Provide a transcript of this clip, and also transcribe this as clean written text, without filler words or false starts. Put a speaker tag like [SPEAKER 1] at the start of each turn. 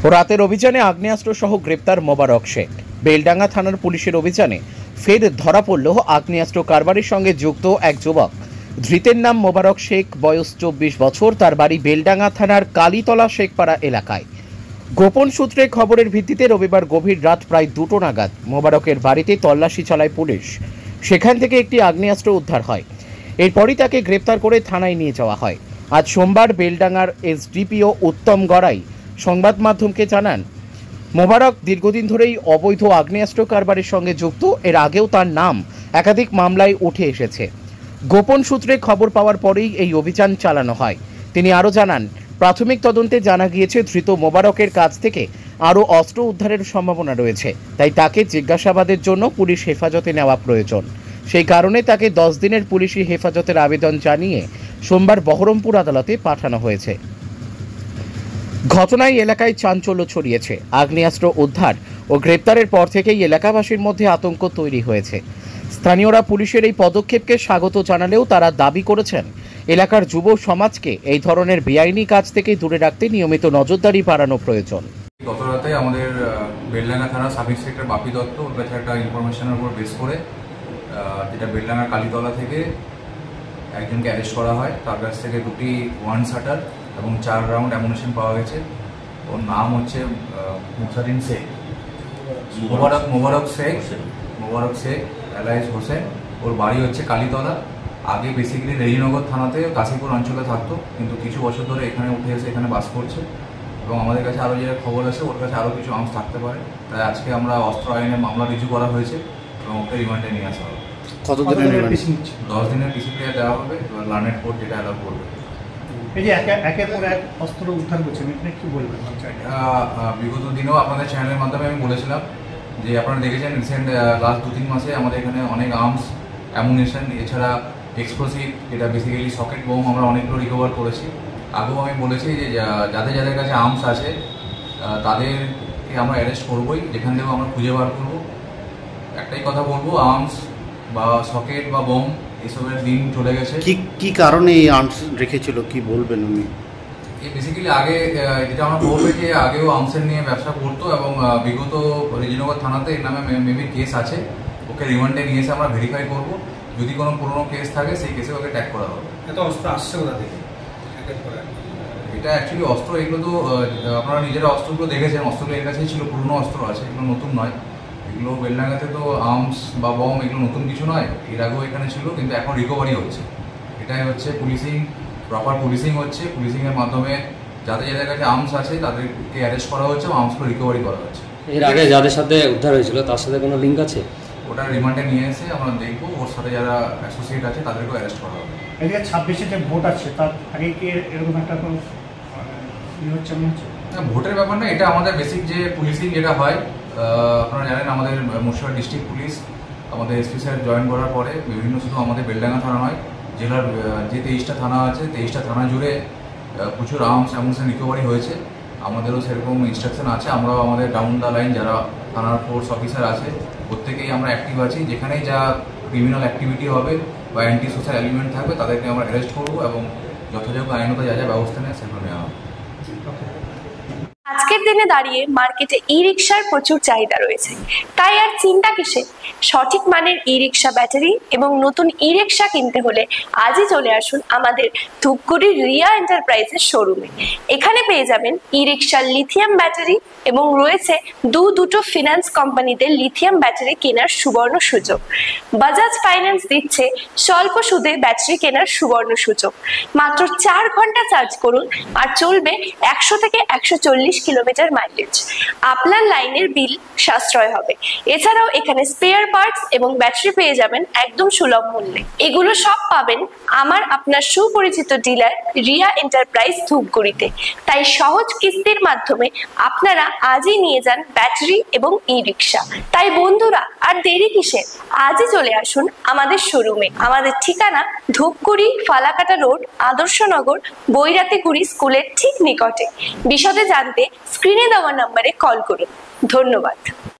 [SPEAKER 1] রাতের অভিযানে আগ্নেয়াস্ত্র সহ গ্রেপ্তার মোবারক শেখ। বেলডাঙ্গা থানার পুলিশের অভিযানে ফের ধরা পড়ল আগ্নেয়াস্ত্র কারবারির সঙ্গে যুক্ত এক যুবক। ধৃতের নাম মোবারক শেখ, বয়স 24 বছর। তার বাড়ি বেলডাঙ্গা থানার কালীতলা শেখপাড়া এলাকায়। গোপন সূত্রে খবরের ভিত্তিতে রবিবার গভীর রাত প্রায় 2টো নাগাদ মোবারকের বাড়িতে তল্লাশি চালায় পুলিশ। সেখান থেকে একটি আগ্নেয়াস্ত্র উদ্ধার হয়। এরপরই তাকে গ্রেপ্তার করে থানায় নিয়ে যাওয়া হয়। আজ সোমবার বেলডাঙ্গার এসডিপিও উত্তম গড়াই সংবাদ মাধ্যমকে জানান, মোবারক দীর্ঘদিন ধরেই অবৈধ আগ্নেয়াস্ত্র কারবারের সঙ্গে যুক্ত। এর আগেও তার নাম একাধিক মামলায় উঠে এসেছে। গোপন সূত্রে খবর পাওয়ার পরেই এই অভিযান চালানো হয়। তিনি আরও জানান, প্রাথমিক তদন্তে জানা গিয়েছে ধৃত মোবারকের কাছ থেকে আরও অস্ত্র উদ্ধারের সম্ভাবনা রয়েছে। তাই তাকে জিজ্ঞাসাবাদের জন্য পুলিশ হেফাজতে নেওয়া প্রয়োজন। সেই কারণে তাকে 10 দিনের পুলিশি হেফাজতের আবেদন জানিয়ে সোমবার বহরমপুর আদালতে পাঠানো হয়েছে। ঘটনায় এলাকায় চাঞ্চল্য ছড়িয়েছে। আগ্নেয়াস্ত্র উদ্ধার ও গ্রেপ্তারের পর থেকেই এলাকাবাসীর মধ্যে আতঙ্ক তৈরি হয়েছে। স্থানীয়রা পুলিশের এই পদক্ষেপকে স্বাগত জানালেও তারা দাবি করেছেন, এলাকার যুব সমাজকে এই ধরনের বেআইনি কাজ থেকে দূরে রাখতে নিয়মিত নজরদারি বাড়ানো প্রয়োজন।
[SPEAKER 2] গত রাতে আমাদের বেলডাঙ্গা থানার সাব ইন্সপেক্টর বাপি দত্ত ওর কাছে একটা ইনফরমেশনের উপর বেস করে যেটা বেলডাঙ্গার কালীতলা থেকে একজনকে অ্যারেস্ট করা হয়। তার কাছ থেকে 2টি 1 শাটার এবং 4 রাউন্ড অ্যামুনিশন পাওয়া গেছে। ওর নাম হচ্ছে মুসারিন শেখ, মোবারক শেখ এলাইস হোসেন। ওর বাড়ি হচ্ছে কালীতলা। আগে বেসিক্যালি রেজিনগর থানাতে কাশীপুর অঞ্চলে থাকতো, কিন্তু কিছু বছর ধরে এখানে উঠে এসে এখানে বাস করছে। এবং আমাদের কাছে আরও যে খবর আছে ওর কাছে আরও কিছু আর্মস থাকতে পারে। তাই আজকে আমরা অস্ত্র আইনে মামলা রিজু করা হয়েছে এবং ওকে রিমান্ডে নিয়ে আসা হবে।
[SPEAKER 3] কতদিনের রিমান্ড?
[SPEAKER 2] 10 দিনের পিসি প্লেয়ার দেওয়া হবে। এবার লার্নেড কোর্ট যেটা অ্যালাউ করবে।
[SPEAKER 3] এই যে একের পর এক অস্ত্র উদ্ধার করছেন, এটা কি বলবেন?
[SPEAKER 2] বিগত দিনেও আপনাদের চ্যানেলের মাধ্যমে আমি বলেছিলাম যে আপনারা দেখেছেন রিসেন্ট লাস্ট 2-3 মাসে আমাদের এখানে অনেক আর্মস, অ্যামুনিশন, এছাড়া এক্সপ্লোসিভ, যেটা বেসিক্যালি সকেট বোম আমরা অনেকগুলো রিকভার করেছি। আগেও আমি বলেছি যে যাদের কাছে আর্মস আছে তাদেরকে আমরা অ্যারেস্ট করবোই, যেখান থেকেও আমরা খুঁজে বার করবো। একটাই কথা বলবো, আর্মস বা সকেট বা বোম এসবের দিন চলে গেছে।
[SPEAKER 3] কি কারণে এই আর্মস রেখেছিল, কি বলবেন উনি?
[SPEAKER 2] এই বেসিক্যালি আগে যেটা আমরা বলবো যে আগেও আর্মসের নিয়ে ব্যবসা করতো এবং বিগত রেজিনগর থানাতে এর নামে মেবি কেস আছে। ওকে রিমান্ডে নিয়ে এসে আমরা ভেরিফাই করবো। যদি কোনো পুরোনো কেস থাকে সেই কেসে ওকে ট্যাগ করা হবে।
[SPEAKER 4] এত অস্ত্র আসছে কোথা থেকে?
[SPEAKER 2] এটা অ্যাকচুয়ালি অস্ত্র, এগুলো তো আপনারা নিজেরা অস্ত্রগুলো দেখেছেন। অস্ত্রগুলো এর কাছেই ছিল, পুরোনো অস্ত্র আছে, এগুলো নতুন নয়। এগুলো বেলডাঙ্গাতে তো আর্মস বা বম এগুলো নতুন কিছু নয়, এর আগেও এখানে ছিল, কিন্তু এখন রিকভারি হচ্ছে। এটাই হচ্ছে পুলিশিং, প্রপার পুলিশিং হচ্ছে। পুলিশিংয়ের মাধ্যমে যাদের কাছে আর্মস আছে তাদেরকে অ্যারেস্ট করা হচ্ছে এবং আর্মসগুলো রিকভারি করা হচ্ছে।
[SPEAKER 5] এর আগে যাদের সাথে উদ্ধার হয়েছিল তার সাথে কোনো লিঙ্ক আছে?
[SPEAKER 2] ওটা রিমান্ডে নিয়ে এসে আমরা দেখবো, ওর সাথে যারা অ্যাসোসিয়েট আছে তাদেরকেও অ্যারেস্ট করা হবে।
[SPEAKER 3] এদিকে 26-এ যে ভোট আছে তার আগে কি এরকম একটা কোনো হচ্ছে মনে হচ্ছে?
[SPEAKER 2] না, ভোটের ব্যাপার না, এটা আমাদের বেসিক যে পুলিশিং যেটা হয়। আপনারা জানেন আমাদের মুর্শিদাবাদ ডিস্ট্রিক্ট পুলিশ আমাদের এসপি স্যার জয়েন করার পরে বিভিন্ন, শুধু আমাদের বেলডাঙ্গা থানা নয়, জেলার যে 23টা থানা আছে 23টা থানা জুড়ে প্রচুর আর্মস অ্যামুনিশন রিকভারি হয়েছে। আমাদেরও সেরকম ইনস্ট্রাকশন আছে। আমরাও আমাদের ডাউন দ্য লাইন যারা থানার ফোর্স অফিসার আছে প্রত্যেকেই আমরা অ্যাক্টিভ আছি। যেখানেই যা ক্রিমিনাল অ্যাক্টিভিটি হবে বা অ্যান্টি সোশ্যাল এলিমেন্ট থাকবে তাদেরকে আমরা অ্যারেস্ট করবো এবং যথাযোগ্য আইনত যা ব্যবস্থা নেয় সেগুলো নেওয়া হবে।
[SPEAKER 6] আজকের দিনে দাঁড়িয়ে মার্কেটে ই রিক্সার প্রচুর চাহিদা রয়েছে, তাই আর চিন্তা কিসে? সঠিক মানের ই রিক্সা ব্যাটারি এবং নতুন ই রিক্সা কিনতে হলে আজই চলে আসুন আমাদের ধূপগুড়ির রিয়া এন্টারপ্রাইজের শোরুমে। এখানে পেয়ে যাবেন ই রিক্সার লিথিয়াম ব্যাটারি এবং রয়েছে দুটো ফিনান্স কোম্পানিতে লিথিয়াম ব্যাটারি কেনার সুবর্ণ সুযোগ। বাজাজ ফাইন্যান্স দিচ্ছে স্বল্প সুদে ব্যাটারি কেনার সুবর্ণ সুযোগ। মাত্র 4 ঘন্টা চার্জ করুন আর চলবে 100 থেকে 140 কিলোমিটার মাইলেজ। আপনার লাইনের বিল সাশ্রয় হবে। এছাড়াও এখানে স্পেয়ার পার্টস এবং ব্যাটারি পেয়ে যাবেন একদম সুলভ মূল্যে। এগুলো সব পাবেন আপনার সুপরিচিত ডিলার রিয়া এন্টারপ্রাইজ ধূপগুড়িতে। তাই সহজ কিস্তির মাধ্যমে আপনারা আজই নিয়ে যান ব্যাটারি এবং ই রিক্সা। তাই বন্ধুরা, আর দেরি কিসের? আজই চলে আসুন আমাদের শোরুমে। আমাদের ঠিকানা ধূপগুড়ি ফালাকাটা রোড, আদর্শনগর, বৈরাতিগুড়ি স্কুলের ঠিক নিকটে। বিশদে জানতে স্ক্রিনে দেওয়া নম্বরে কল করুন। ধন্যবাদ।